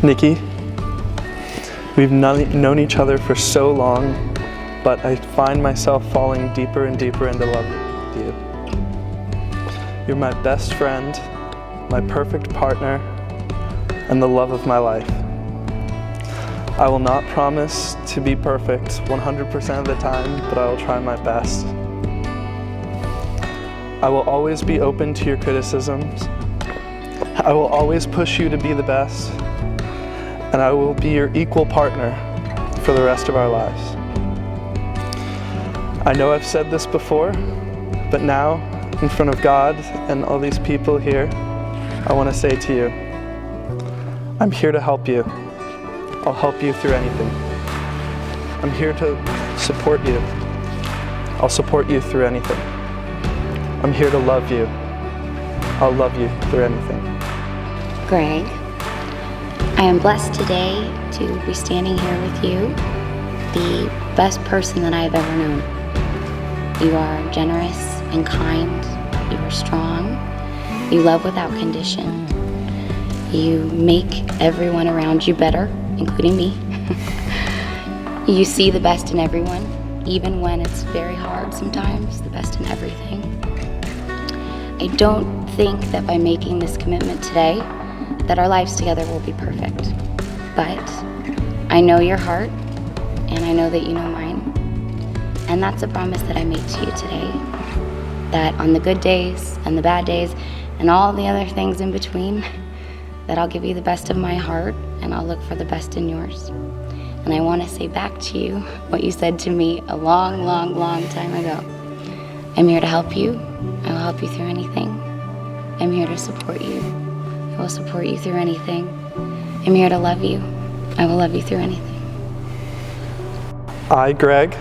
Nicki, we've known each other for so long, but I find myself falling deeper and deeper into love with you. You're my best friend, my perfect partner, and the love of my life. I will not promise to be perfect 100% of the time, but I will try my best. I will always be open to your criticisms. I will always push you to be the best, and I will be your equal partner for the rest of our lives. I know I've said this before, but now, in front of God and all these people here, I want to say to you, I'm here to help you. I'll help you through anything. I'm here to support you. I'll support you through anything. I'm here to love you. I'll love you through anything. Greg, I am blessed today to be standing here with you, the best person that I have ever known. You are generous and kind. You are strong. You love without condition. You make everyone around you better, including me. You see the best in everyone, even when it's very hard sometimes, the best in everything. I don't think that by making this commitment today, that our lives together will be perfect. But I know your heart, and I know that you know mine. And that's a promise that I make to you today, that on the good days and the bad days and all the other things in between, that I'll give you the best of my heart and I'll look for the best in yours. And I want to say back to you what you said to me a long, long, long time ago. I'm here to help you. I will help you through anything. I'm here to support you. I will support you through anything. I'm here to love you. I will love you through anything. I, Greg,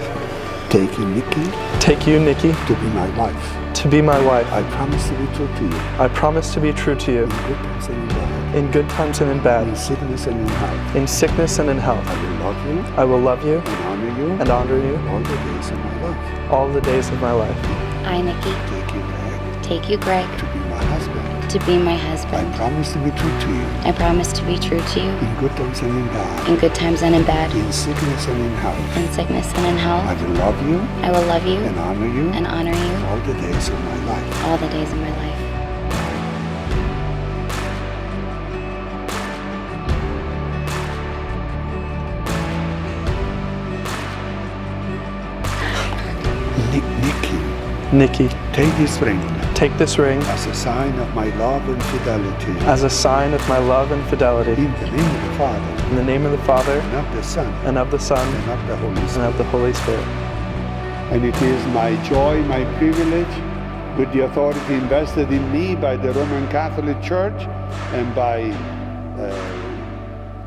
Take you, Nicki, take you, Nicki, to be my wife. to be my wife. I promise to be true to you I promise to be true to you in good times and in bad, in good times and in bad, in sickness and in health. in sickness and in health. I will love you I will love you and honor you and honor you all the days of my life. all the days of my life. I, Nicki, Take you, Greg, take you, Greg, to be my husband. to be my I husband. promise to be true to you I promise to be true to you in good times and in bad, in good times and in bad, in sickness and in health. in sickness and in I health. will love you I will love you and honor you and honor you all the days of my life. all the days of my life. Nicki, Nicki, take this ring take this ring as a sign of my love and fidelity. as a sign of my love and fidelity. In the name of the Father, In the name of the Father, and of the Son, and of the Son, and of the Holy and Spirit. of the Holy Spirit. And it is my joy, my privilege, with the authority invested in me by the Roman Catholic Church and by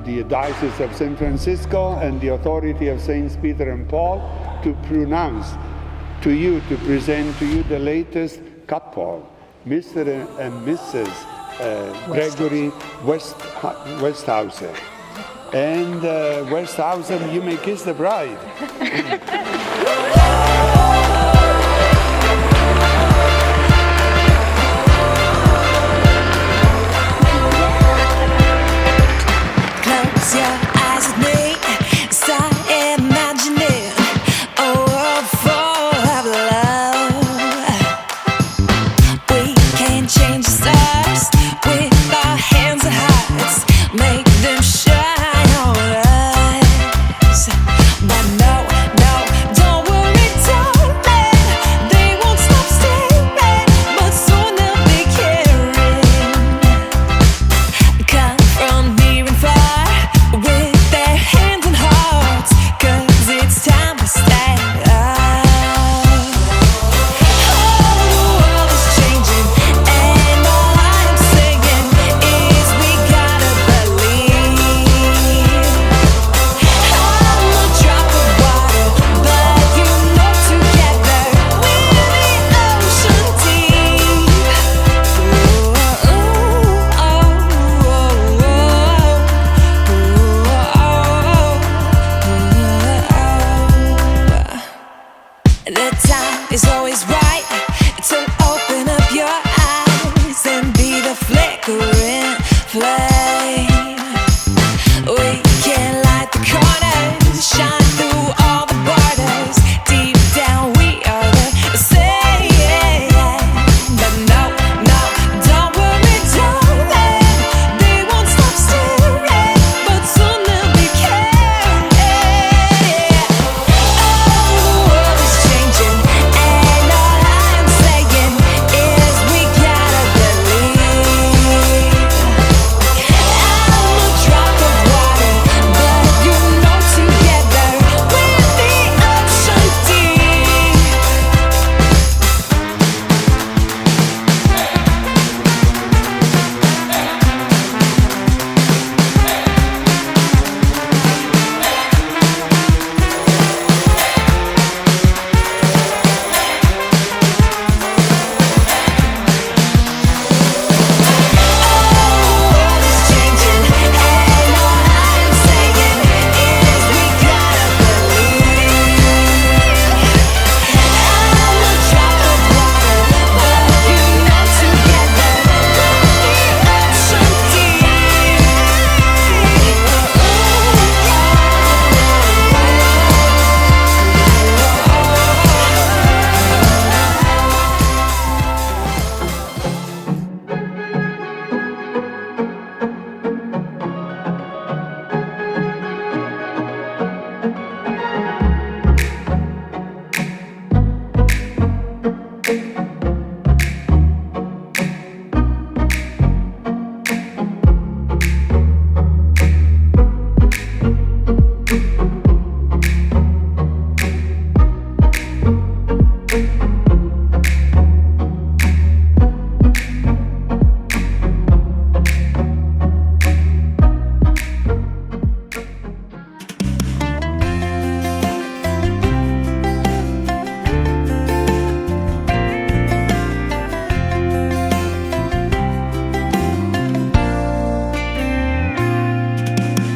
the Diocese of San Francisco and the authority of Saints Peter and Paul, to pronounce to you, to present to you the latest couple, Mr. and Mrs. Gregory Westhauser. And Westhauser, you may kiss the bride. Close your eyes with me, start imagining a world full of love. We can change the stars with our hands and hearts, make them shine on us. But no, no,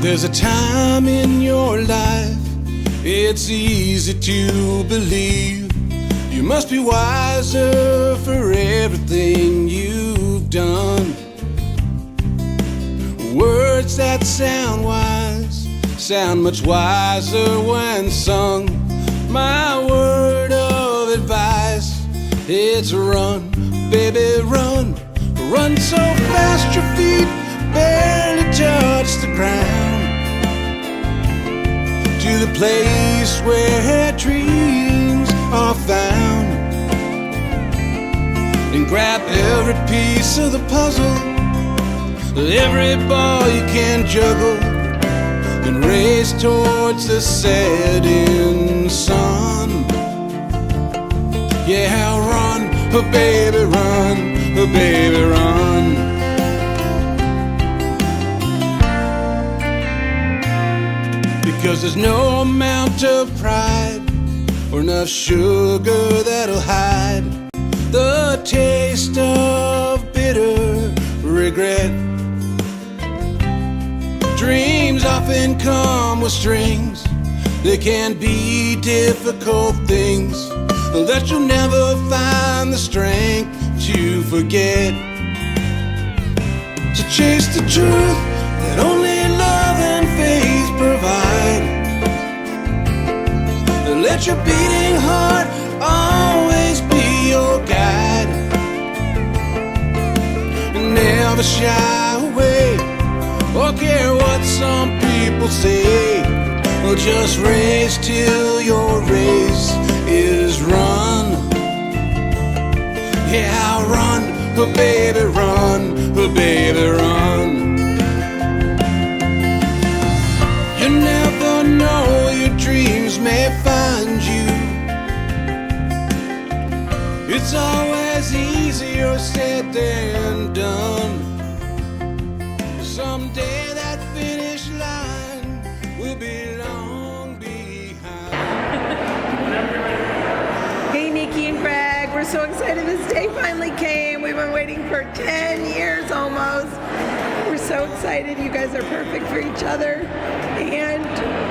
There's a time in your life, it's easy to believe you must be wiser for everything you've done. Words that sound wise sound much wiser when sung. My word of advice, it's run, baby, run. Run so fast your feet barely touch the ground, to the place where dreams are found, and grab every piece of the puzzle, every ball you can juggle, and race towards the setting sun. Yeah, run, oh baby, run, oh baby, run. Because there's no amount of pride or enough sugar that'll hide the taste of bitter regret. Dreams often come with strings. They can be difficult things that you'll never find the strength to forget. To chase the truth that only love and faith provide. Let your beating heart always be your guide. Never shy away or care what some people say. Or just race till your race is run. Yeah, run, oh baby, run, oh baby, run. You never know where your dreams may find you. It's always easier said than done. Someday that finish line will be long behind. Hey, Nicki and Greg, we're so excited this day finally came. We've been waiting for 10 years almost. We're so excited. You guys are perfect for each other. And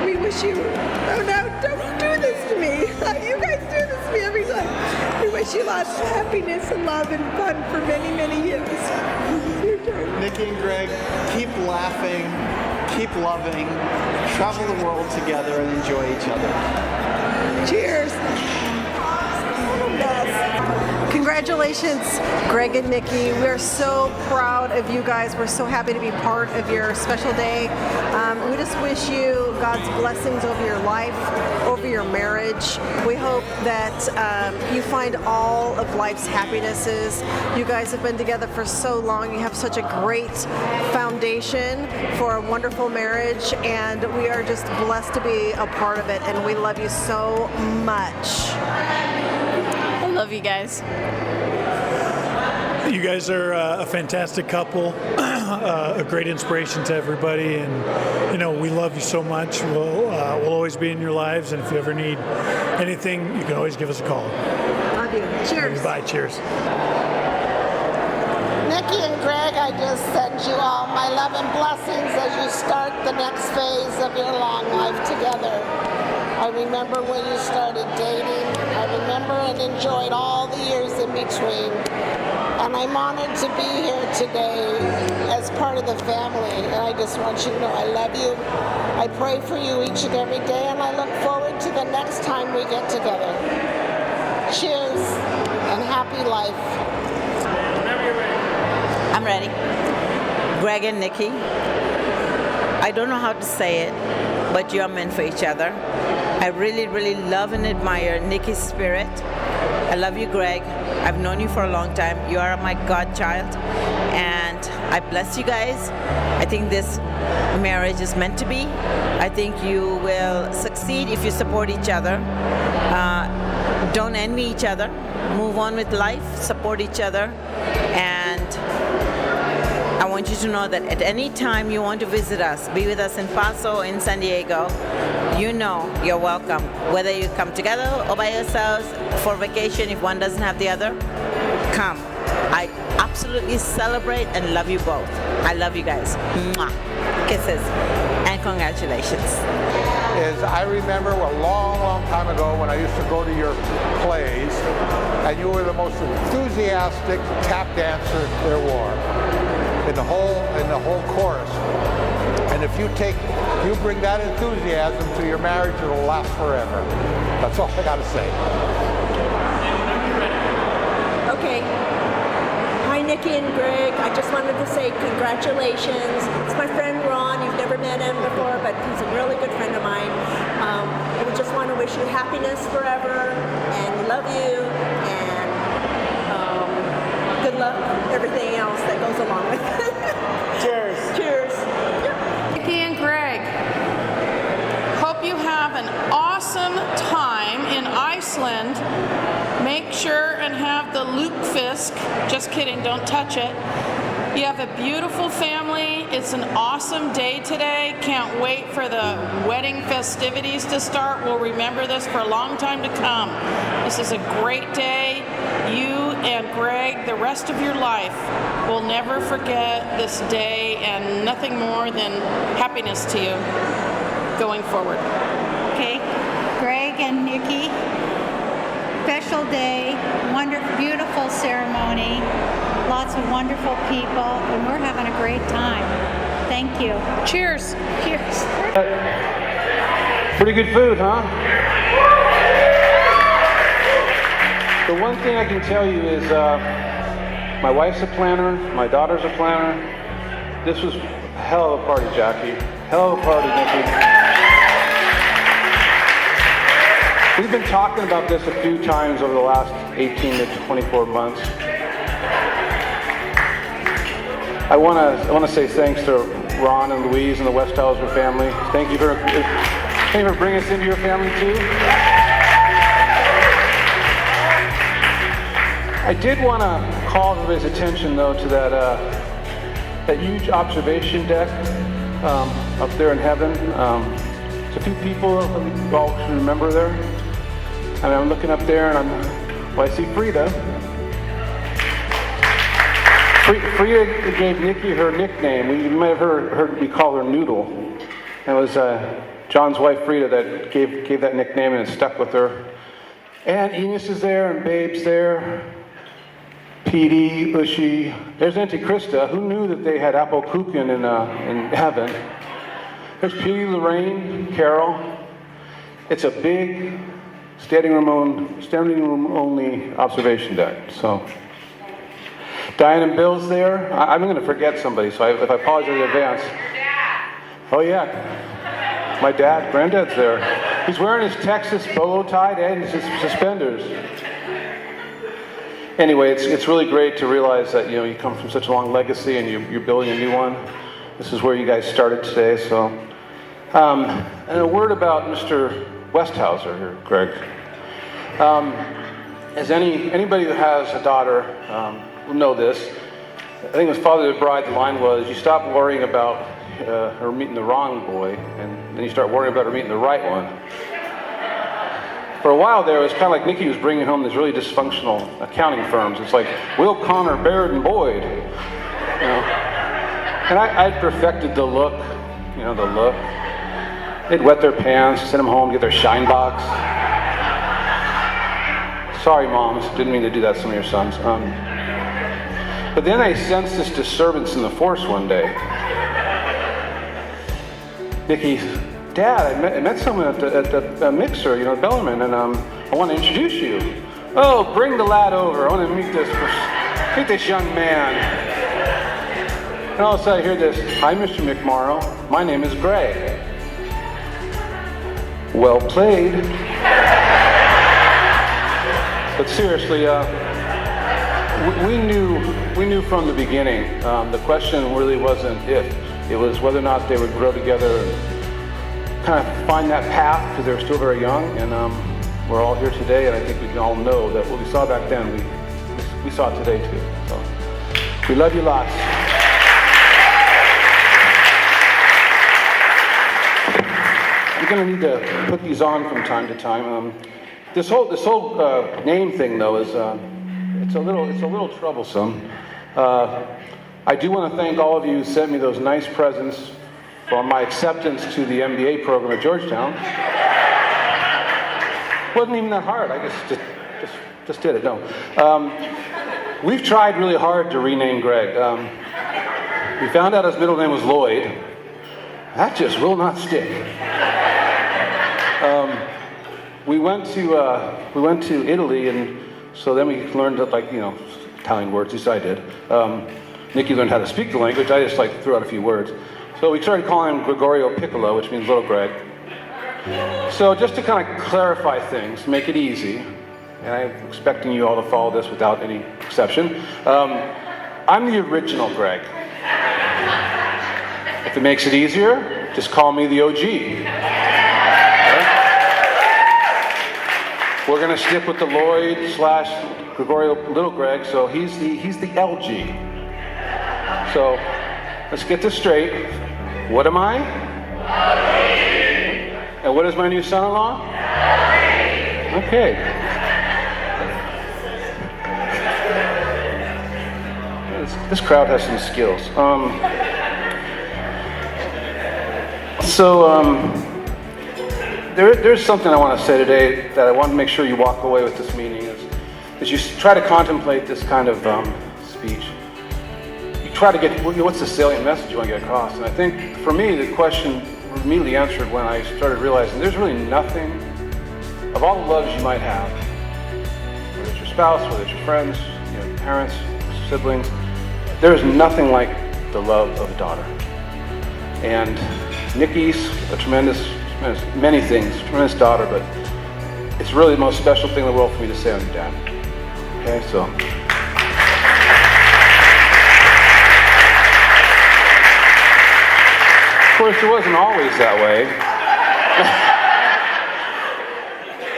we wish you, oh no, don't do this to me. You guys do this to me every time. We wish you lots of happiness and love and fun for many, many years. Nicki and Greg, keep laughing, keep loving, travel the world together and enjoy each other. Cheers. Congratulations, Greg and Nicki. We're so proud of you guys. We're so happy to be part of your special day. We just wish you God's blessings over your life, over your marriage. We hope that you find all of life's happinesses. You guys have been together for so long. You have such a great foundation for a wonderful marriage, and we are just blessed to be a part of it, and we love you so much. I love you guys. You guys are a fantastic couple, a great inspiration to everybody, and you know we love you so much. We'll always be in your lives, and if you ever need anything, you can always give us a call. Love you. Cheers. Bye. Cheers. Nicki and Greg, I just send you all my love and blessings as you start the next phase of your long life together. I remember when you started dating. I remember and enjoyed all the years in between. And I'm honored to be here today as part of the family. And I just want you to know I love you. I pray for you each and every day, and I look forward to the next time we get together. Cheers and happy life. I'm ready. Greg and Nicki, I don't know how to say it, but you are meant for each other. I really, really love and admire Nicki's spirit. I love you, Greg. I've known you for a long time. You are my godchild, and I bless you guys. I think this marriage is meant to be. I think you will succeed if you support each other. Don't envy each other. Move on with life, support each other, and I want you to know that at any time you want to visit us, be with us in Paso, in San Diego, you know you're welcome. Whether you come together or by yourselves for vacation, if one doesn't have the other, come. I absolutely celebrate and love you both. I love you guys. Mwah. Kisses. And congratulations. Is I remember a long, long time ago when I used to go to your plays, and you were the most enthusiastic tap dancer there were in the whole chorus. And if you bring that enthusiasm to your marriage, it'll last forever. That's all I got to say. Okay. Hi, Nicki and Greg. I just wanted to say congratulations. It's my friend Ron. You've never met him before, but he's a really good friend of mine. And we just want to wish you happiness forever, and we love you, and good luck, everything else that goes along with it. Cheers. Cheers. Nicki and Greg, hope you have an awesome time in Iceland. Make sure and have the lutefisk. Just kidding, don't touch it. You have a beautiful family. It's an awesome day today. Can't wait for the wedding festivities to start. We'll remember this for a long time to come. This is a great day. You and Greg, the rest of your life, will never forget this day, and nothing more than happiness to you going forward. Okay, Greg and Nicki, special day, wonderful, beautiful ceremony, lots of wonderful people, and we're having a great time. Thank you. Cheers. Cheers. Pretty good food, huh? The one thing I can tell you is my wife's a planner, my daughter's a planner. This was a hell of a party, Jackie. Hell of a party, Nicki. We've been talking about this a few times over the last 18 to 24 months. I want to say thanks to Ron and Louise and the Westhauser family. Thank you for bringing us into your family too. I did want to call everybody's attention though to that huge observation deck up there in heaven. It's a few people I think you all should remember there. And I'm looking up there and I see Frida. Frida gave Nicki her nickname. You might have heard me call her Noodle. It was John's wife Frida that gave that nickname, and it stuck with her. And Enos is there, and Babe's there. Petey, Ushy. There's Auntie Krista. Who knew that they had apple kuchen in heaven? There's Petey, Lorraine, Carol. It's a big standing room only observation deck. So. Diane and Bill's there. I'm going to forget somebody, so if I apologize in advance. Oh yeah, my dad, granddad's there. He's wearing his Texas bolo tie and his suspenders. Anyway, it's really great to realize that you come from such a long legacy and you're building a new one. This is where you guys started today. So, and a word about Mr. Westhauser here, Greg. As anybody who has a daughter will know this. I think it was Father of the Bride, the line was, you stop worrying about her meeting the wrong boy, and then you start worrying about her meeting the right one. For a while there, it was kind of like Nicki was bringing home these really dysfunctional accounting firms. It's like Will, Connor, Baird, and Boyd. And I'd perfected the look, the look. They'd wet their pants, send them home, get their shine box. Sorry, moms, didn't mean to do that to some of your sons. But then I sensed this disturbance in the force one day. Nicki, Dad, I met someone at the mixer, Bellarmine, and I want to introduce you. Oh, bring the lad over. I want to meet this young man. And all of a sudden I hear this, hi, Mr. McMorrow. My name is Greg. Well played. But seriously, we knew from the beginning. The question really wasn't if, it was whether or not they would grow together and kind of find that path, because they were still very young, and we're all here today, and I think we can all know that what we saw back then, we saw it today too. So we love you lots. I'm going to need to put these on from time to time. This whole name thing, though, is it's a little troublesome. I do want to thank all of you who sent me those nice presents for my acceptance to the MBA program at Georgetown. Wasn't even that hard. I just did it. No. We've tried really hard to rename Greg. We found out his middle name was Lloyd. That just will not stick. We went to Italy, and so then we learned Italian words. At least I did. Nicki learned how to speak the language. I just threw out a few words. So we started calling him Gregorio Piccolo, which means little Greg. So just to kind of clarify things, make it easy, and I'm expecting you all to follow this without any exception. I'm the original Greg. If it makes it easier, just call me the OG. Okay? We're going to stick with the Lloyd / Gregorio Little Greg, so he's the LG. So let's get this straight. What am I? And what is my new son-in-law? Okay. This crowd has some skills. There's something I want to say today that I want to make sure you walk away with this meeting as you try to contemplate this kind of speech. You try to get, what's the salient message you want to get across? And I think for me, the question immediately answered when I started realizing there's really nothing, of all the loves you might have, whether it's your spouse, whether it's your friends, parents, siblings, there is nothing like the love of a daughter. And Nicki's a tremendous, many things, tremendous daughter, but it's really the most special thing in the world for me to say I'm your dad. Okay, so. Of course, it wasn't always that way.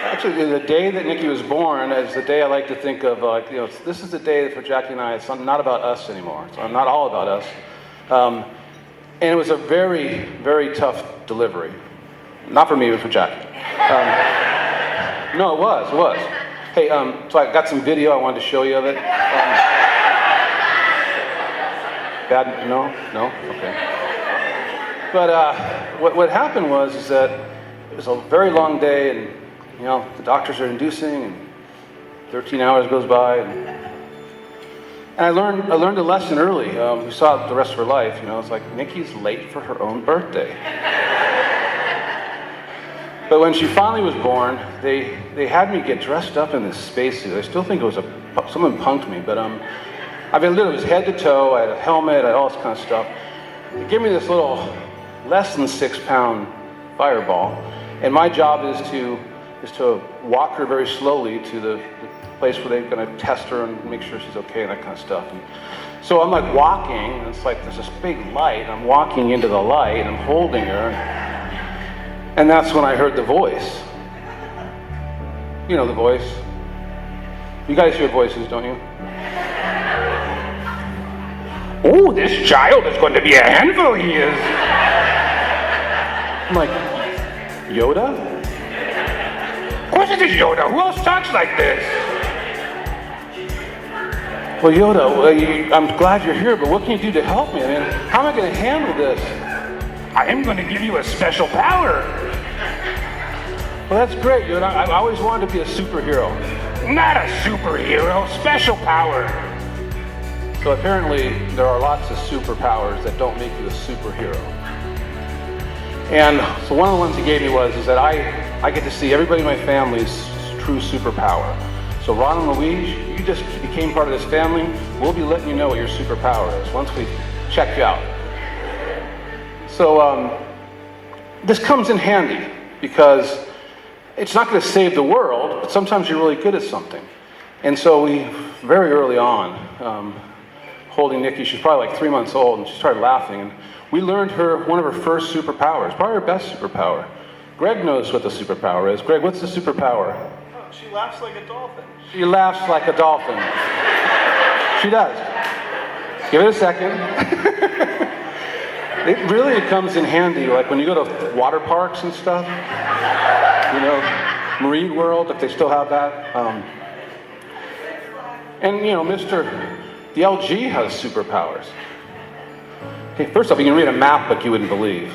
Actually, the day that Nicki was born is the day I like to think of, this is the day for Jackie and I, it's not about us anymore. It's not all about us. And it was a very, very tough delivery. Not for me, but for Jackie. No, it was. Hey, so I got some video I wanted to show you of it. Bad? No? Okay. But what happened was that it was a very long day, and the doctors are inducing, and 13 hours goes by, and I learned a lesson early. We saw it the rest of her life. It's like Nicki's late for her own birthday. But when she finally was born, they had me get dressed up in this spacesuit. I still think it was someone punked me, but it was head to toe. I had a helmet, I had all this kind of stuff. They gave me this little less than 6-pound fireball, and my job is to walk her very slowly to the place where they're going to test her and make sure she's okay and that kind of stuff. And so I'm walking, and it's there's this big light, and I'm walking into the light, and I'm holding her, and that's when I heard the voice. You know the voice. You guys hear voices, don't you? Oh, this child is going to be a handful, he is. I'm like, Yoda? Of course it is Yoda. Who else talks like this? Well, Yoda, I'm glad you're here, but what can you do to help me? How am I going to handle this? I am going to give you a special power. Well, that's great, Yoda. I always wanted to be a superhero. Not a superhero, special power. So apparently, there are lots of superpowers that don't make you a superhero. And so one of the ones he gave me is that I get to see everybody in my family's true superpower. So Ron and Louise, you just became part of this family. We'll be letting you know what your superpower is once we check you out. So this comes in handy because it's not going to save the world, but sometimes you're really good at something. And so we, very early on, holding Nicki, she's probably 3 months old, and she started laughing. And we learned one of her first superpowers, probably her best superpower. Greg knows what the superpower is. Greg, what's the superpower? Oh, she laughs like a dolphin. She laughs like a dolphin. She does. Give it a second. It really comes in handy, when you go to water parks and stuff. Marine World, if they still have that. The LG has superpowers. Okay, first off, you can read a map like you wouldn't believe.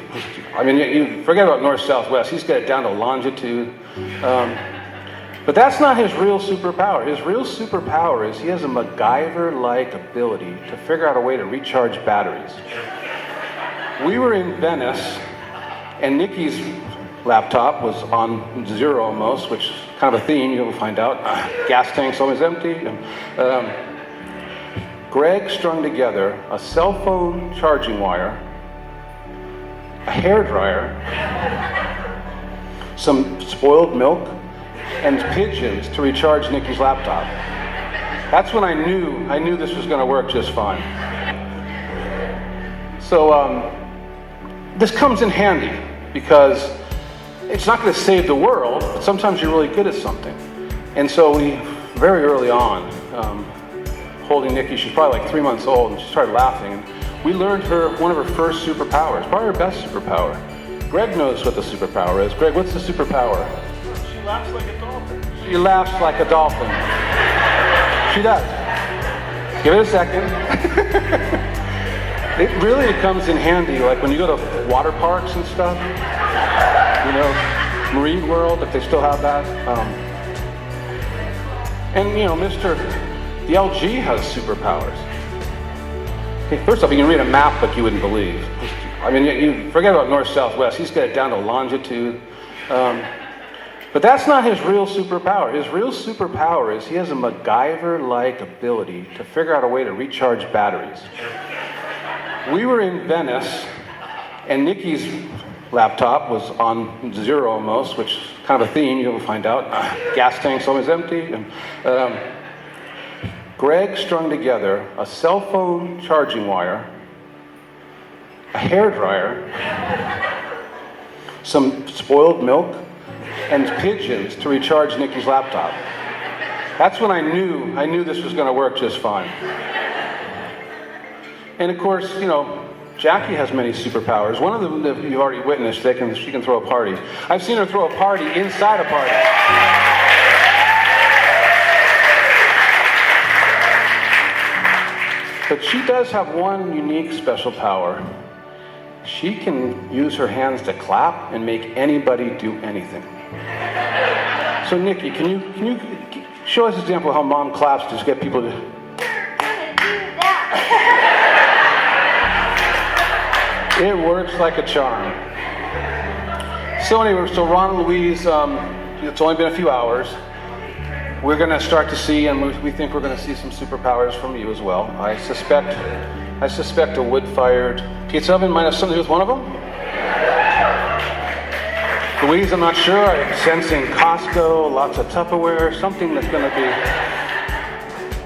I mean, you forget about north, south, west. He's got it down to longitude. But that's not his real superpower. His real superpower is he has a MacGyver-like ability to figure out a way to recharge batteries. We were in Venice, and Nicki's laptop was on zero almost, which is kind of a theme, you'll find out. Gas tank's always empty. Greg strung together a cell phone charging wire, a hairdryer, some spoiled milk, and pigeons to recharge Nicki's laptop. That's when I knew this was going to work just fine. So this comes in handy because it's not going to save the world, but sometimes you're really good at something. And so we, very early on, holding Nicki, she's probably like 3 months old, and she started laughing. And we learned one of her first superpowers, probably her best superpower. Greg knows what the superpower is. Greg, what's the superpower? She laughs like a dolphin. She laughs like a dolphin. She does. Give it a second. It really comes in handy, like when you go to water parks and stuff. You know, Marine World, if they still have that. And you know, the LG has superpowers. Okay, first off, you can read a map like you wouldn't believe. I mean, you forget about north, south, west. He's got it down to longitude. But that's not his real superpower. His real superpower is he has a MacGyver-like ability to figure out a way to recharge batteries. We were in Venice, and Nicki's laptop was on zero almost, which is kind of a theme, you'll find out. Gas tank's always empty. Greg strung together a cell phone charging wire, a hairdryer, some spoiled milk, and pigeons to recharge Nicki's laptop. That's when I knew this was going to work just fine. And of course, you know, Jackie has many superpowers. One of them that you've already witnessed, she can throw a party. I've seen her throw a party inside a party. But she does have one unique special power. She can use her hands to clap and make anybody do anything. So Nicki, can you show us an example of how mom claps to get people to... It works like a charm. So anyway, so Ron and Louise, it's only been a few hours. We're going to start to see, and we think we're going to see some superpowers from you as well. I suspect a wood-fired pizza oven might have something to do with one of them. Louise, I'm not sure. I'm sensing Costco, lots of Tupperware, something that's going to be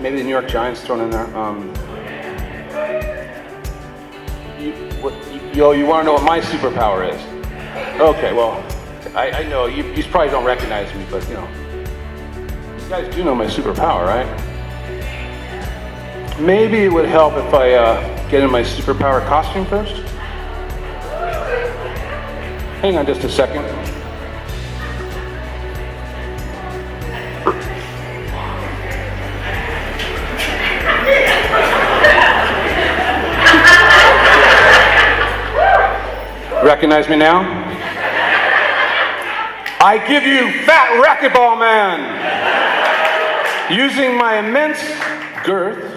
maybe the New York Giants thrown in there. You want to know what my superpower is? Okay, well, I know you probably don't recognize me, but you know, you guys do know my superpower, right? Maybe it would help if I get in my superpower costume first. Hang on just a second. Recognize me now? I give you Fat Racquetball Man! Using my immense girth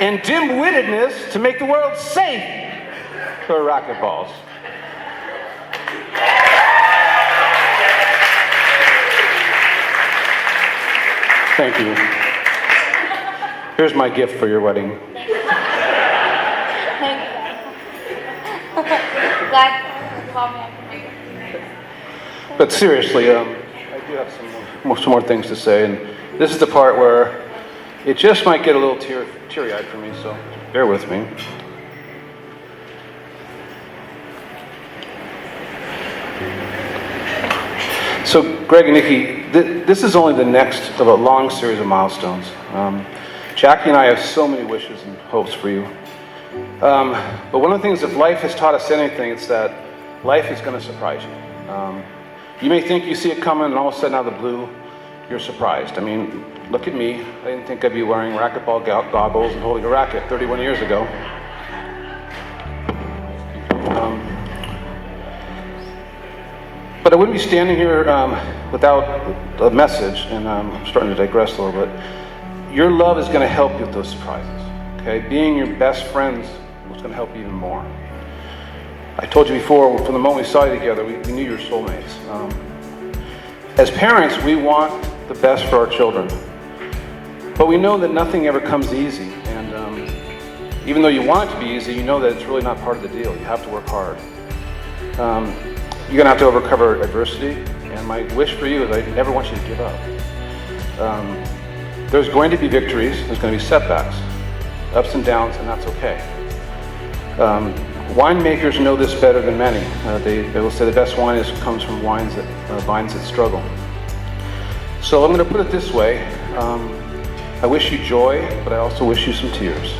and dim-wittedness to make the world safe for racquetballs. Thank you. Here's my gift for your wedding. But seriously, I do have some more things to say, and this is the part where it just might get a little teary-eyed for me, so bear with me. So, Greg and Nicki, this is only the next of a long series of milestones. Jackie and I have so many wishes and hopes for you. But one of the things, if life has taught us anything, it's that life is going to surprise you. You may think you see it coming, and all of a sudden out of the blue, you're surprised. I mean, look at me. I didn't think I'd be wearing racquetball goggles and holding a racket 31 years ago. But I wouldn't be standing here without a message, and I'm starting to digress a little bit. Your love is going to help you with those surprises. Okay, being your best friends is going to help you even more. I told you before, from the moment we saw you together, we knew you were soulmates. As parents, we want the best for our children, but we know that nothing ever comes easy. And even though you want it to be easy, you know that it's really not part of the deal. You have to work hard. You're going to have to overcome adversity, and my wish for you is I never want you to give up. There's going to be victories, there's going to be setbacks, ups and downs, and that's okay. Winemakers know this better than many. They will say the best wine comes from vines that struggle. So I'm going to put it this way. I wish you joy, but I also wish you some tears.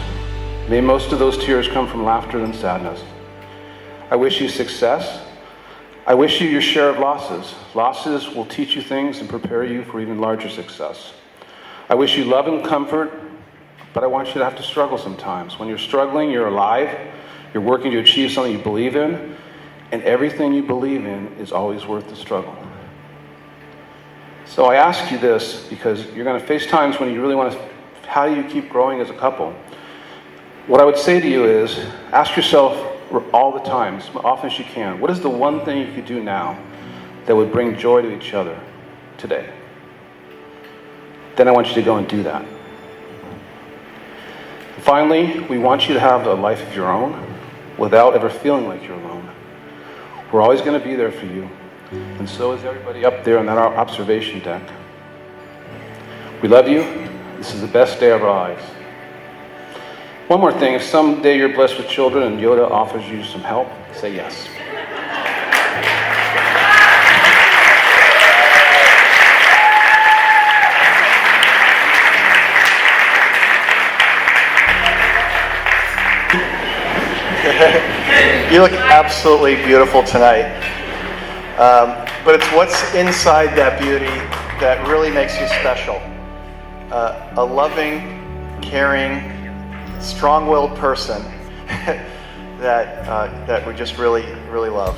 May most of those tears come from laughter than sadness. I wish you success. I wish you your share of losses. Losses will teach you things and prepare you for even larger success. I wish you love and comfort, but I want you to have to struggle sometimes. When you're struggling, you're alive. You're working to achieve something you believe in, and everything you believe in is always worth the struggle. So I ask you this because you're going to face times when you really want to, how do you keep growing as a couple? What I would say to you is, ask yourself all the time, as often as you can, what is the one thing you could do now that would bring joy to each other today? Then I want you to go and do that. Finally, we want you to have a life of your own without ever feeling like you're alone. We're always going to be there for you, and so is everybody up there on that observation deck. We love you. This is the best day of our lives. One more thing, if someday you're blessed with children and Yoda offers you some help, say yes. You look absolutely beautiful tonight. But it's what's inside that beauty that really makes you special. A loving, caring, strong-willed person that we just really, really love.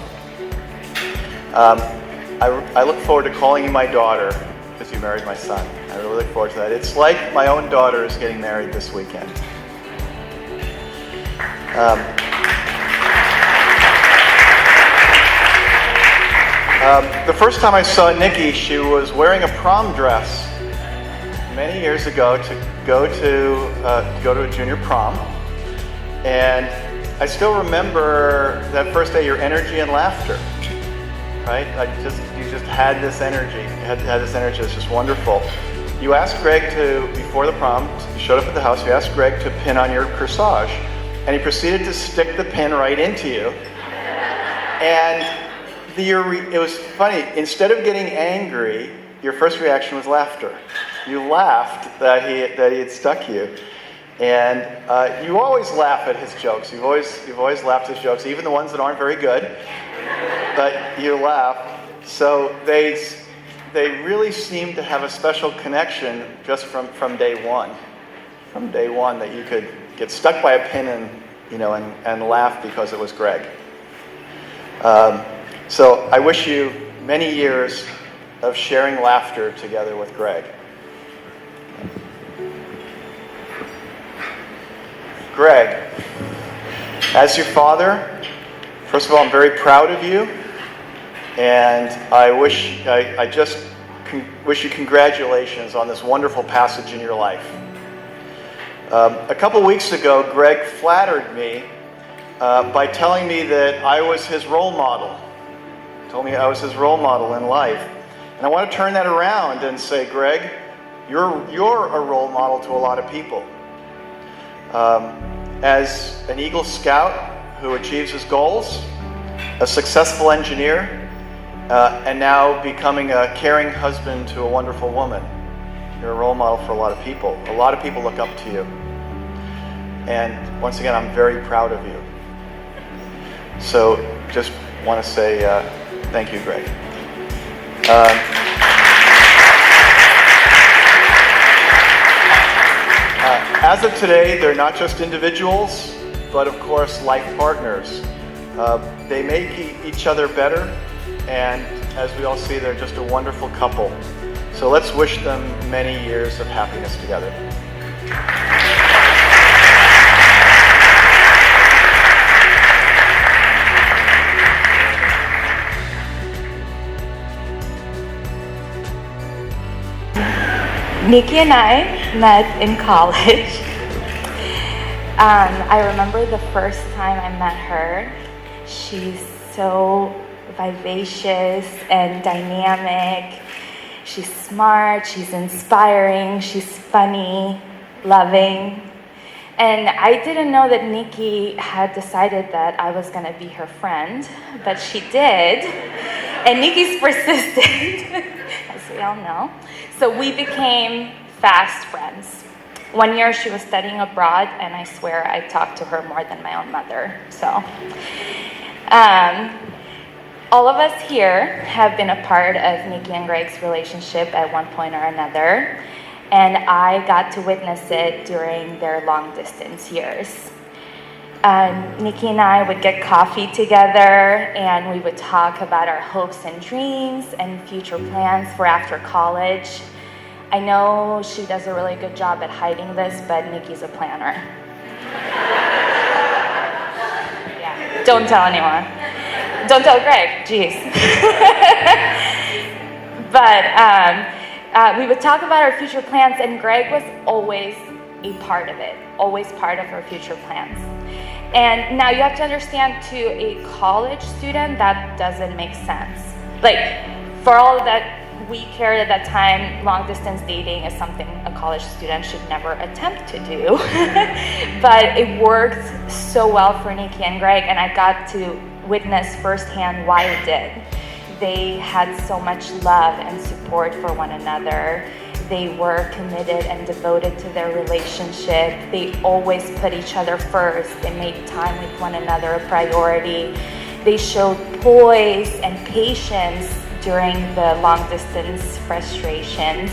I look forward to calling you my daughter because you married my son. I really look forward to that. It's like my own daughter is getting married this weekend. The first time I saw Nicki, she was wearing a prom dress many years ago to go to a junior prom, and I still remember that first day, your energy and laughter. Right? You just had this energy. You had this energy. It's just wonderful. You asked Greg before the prom, you showed up at the house. You asked Greg to pin on your corsage, and he proceeded to stick the pin right into you. And it was funny. Instead of getting angry, your first reaction was laughter. You laughed that he had stuck you, and you always laugh at his jokes. You've always laughed at his jokes, even the ones that aren't very good. But you laugh. So they really seem to have a special connection just from day one. From day one, that you could get stuck by a pin and laugh because it was Greg. So I wish you many years of sharing laughter together with Greg. Greg, as your father, first of all, I'm very proud of you, and I just wish you congratulations on this wonderful passage in your life. A couple weeks ago, Greg flattered me by telling me that I was his role model. Told me I was his role model in life. And I want to turn that around and say, Greg, you're a role model to a lot of people. As an Eagle Scout who achieves his goals, a successful engineer, and now becoming a caring husband to a wonderful woman. You're a role model for a lot of people. A lot of people look up to you. And once again, I'm very proud of you. So just want to say thank you, Greg. As of today, they're not just individuals, but of course life partners. They make each other better, and as we all see, they're just a wonderful couple. So let's wish them many years of happiness together. Nicki and I met in college. I remember the first time I met her. She's so vivacious and dynamic. She's smart, she's inspiring, she's funny, loving. And I didn't know that Nicki had decided that I was gonna be her friend, but she did. And Nicki's persistent, as we all know. So we became fast friends. One year she was studying abroad, and I swear I talked to her more than my own mother. So, all of us here have been a part of Nicki and Greg's relationship at one point or another, and I got to witness it during their long distance years. Nicki and I would get coffee together, and we would talk about our hopes and dreams and future plans for after college. I know she does a really good job at hiding this, but Nicki's a planner. Yeah, don't tell anyone. Don't tell Greg, jeez. But we would talk about our future plans, and Greg was always a part of it, always part of our future plans. And now you have to understand, to a college student, that doesn't make sense. Like, for all of that we cared at that time, long distance dating is something a college student should never attempt to do. But it worked so well for Nicki and Greg, and I got to witness firsthand why it did. They had so much love and support for one another. They were committed and devoted to their relationship. They always put each other first. They made time with one another a priority. They showed poise and patience during the long distance frustrations.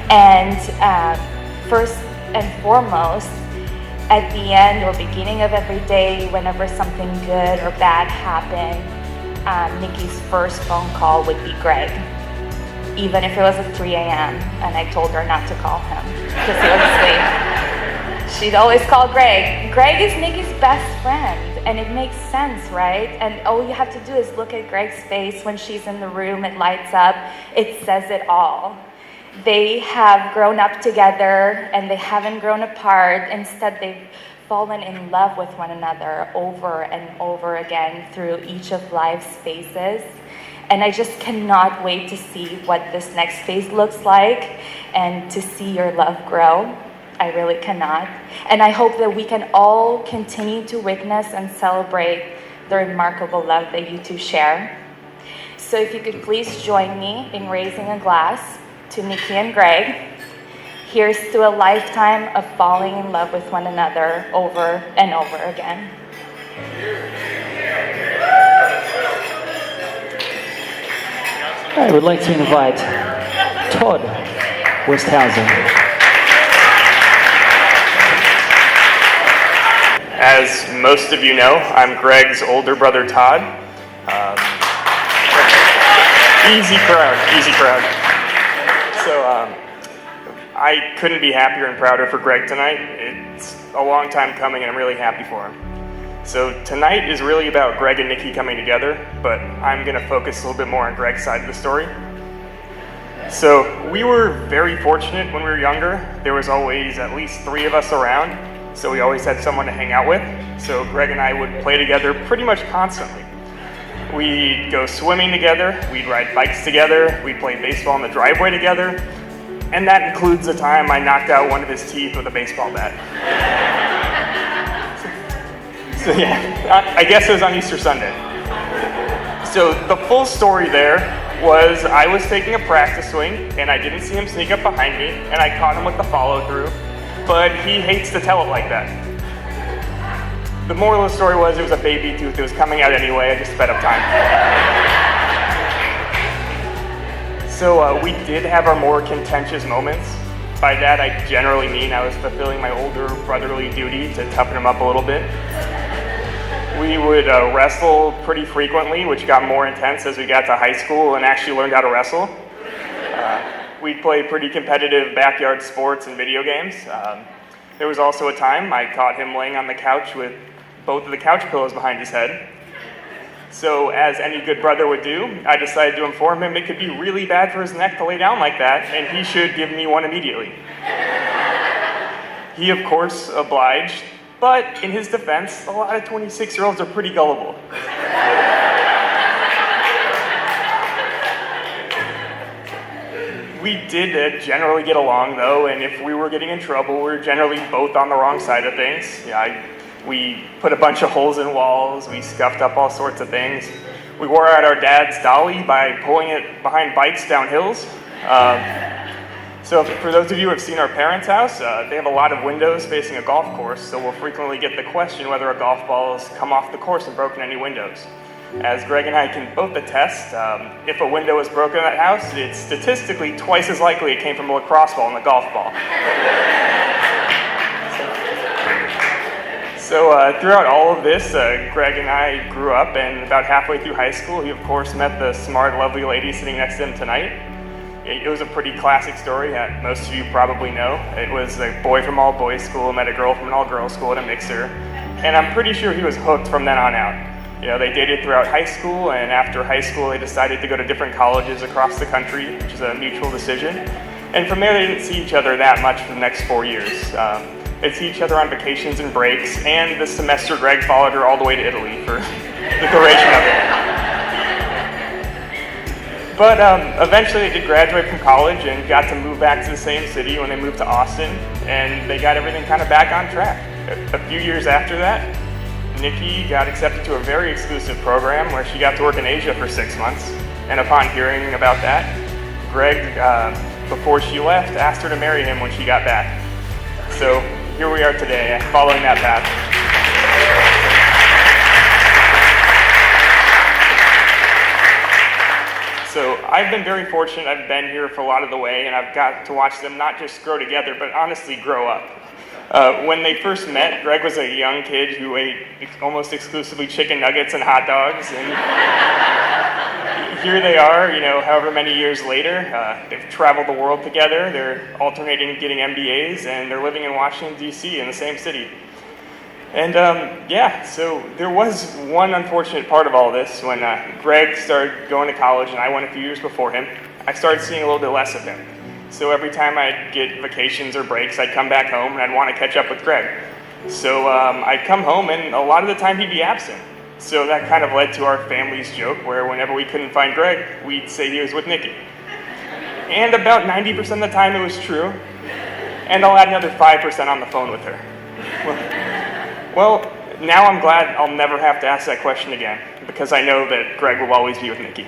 And first and foremost, at the end or beginning of every day, whenever something good or bad happened, Nicki's first phone call would be Greg, even if it was at 3 a.m. and I told her not to call him because he was asleep. She'd always call Greg. Greg is Nicki's best friend, and it makes sense, right? And all you have to do is look at Greg's face when she's in the room, it lights up, it says it all. They have grown up together and they haven't grown apart. Instead, they've fallen in love with one another over and over again through each of life's phases. And I just cannot wait to see what this next phase looks like and to see your love grow. I really cannot. And I hope that we can all continue to witness and celebrate the remarkable love that you two share. So if you could please join me in raising a glass to Nicki and Greg. Here's to a lifetime of falling in love with one another over and over again. I would like to invite Todd Westhausen. As most of you know, I'm Greg's older brother, Todd. Easy crowd. So I couldn't be happier and prouder for Greg tonight. It's a long time coming and I'm really happy for him. So tonight is really about Greg and Nicki coming together, but I'm gonna focus a little bit more on Greg's side of the story. So we were very fortunate when we were younger. There was always at least 3 of us around, so we always had someone to hang out with. So Greg and I would play together pretty much constantly. We'd go swimming together, we'd ride bikes together, we'd play baseball in the driveway together, and that includes the time I knocked out one of his teeth with a baseball bat. So yeah, I guess it was on Easter Sunday. So the full story there was I was taking a practice swing and I didn't see him sneak up behind me and I caught him with the follow through, but he hates to tell it like that. The moral of the story was it was a baby tooth, it was coming out anyway, I just sped up time. So we did have our more contentious moments. By that I generally mean I was fulfilling my older brotherly duty to toughen him up a little bit. We would wrestle pretty frequently, which got more intense as we got to high school and actually learned how to wrestle. We'd play pretty competitive backyard sports and video games. There was also a time I caught him laying on the couch with both of the couch pillows behind his head. So, as any good brother would do, I decided to inform him it could be really bad for his neck to lay down like that, and he should give me one immediately. He, of course, obliged, but in his defense, a lot of 26-year-olds are pretty gullible. We did generally get along, though, and if we were getting in trouble, we were generally both on the wrong side of things. We put a bunch of holes in walls, we scuffed up all sorts of things. We wore out our dad's dolly by pulling it behind bikes down hills. So for those of you who have seen our parents' house, they have a lot of windows facing a golf course, so we'll frequently get the question whether a golf ball has come off the course and broken any windows. As Greg and I can both attest, if a window is broken in that house, it's statistically twice as likely it came from a lacrosse ball than a golf ball. So throughout all of this, Greg and I grew up, and about halfway through high school, he of course met the smart, lovely lady sitting next to him tonight. It was a pretty classic story that most of you probably know. It was a boy from all boys school met a girl from an all girls school at a mixer, and I'm pretty sure he was hooked from then on out. They dated throughout high school, and after high school, they decided to go to different colleges across the country, which is a mutual decision. And from there, they didn't see each other that much for the next 4 years. They'd see each other on vacations and breaks, and this semester, Greg followed her all the way to Italy for the duration of it. But eventually, they did graduate from college and got to move back to the same city when they moved to Austin, and they got everything kind of back on track. A few years after that, Nicki got accepted to a very exclusive program where she got to work in Asia for 6 months. And upon hearing about that, Greg, before she left, asked her to marry him when she got back. So here we are today, following that path. So I've been very fortunate. I've been here for a lot of the way, and I've got to watch them not just grow together, but honestly grow up. When they first met, Greg was a young kid who ate almost exclusively chicken nuggets and hot dogs, and here they are, however many years later. They've traveled the world together, they're alternating getting MBAs, and they're living in Washington, D.C. in the same city. And so there was one unfortunate part of all this. When Greg started going to college and I went a few years before him, I started seeing a little bit less of him. So every time I'd get vacations or breaks, I'd come back home and I'd want to catch up with Greg. So I'd come home and a lot of the time he'd be absent. So that kind of led to our family's joke where whenever we couldn't find Greg, we'd say he was with Nicki. And about 90% of the time it was true. And I'll add another 5% on the phone with her. Well, now I'm glad I'll never have to ask that question again, because I know that Greg will always be with Nicki.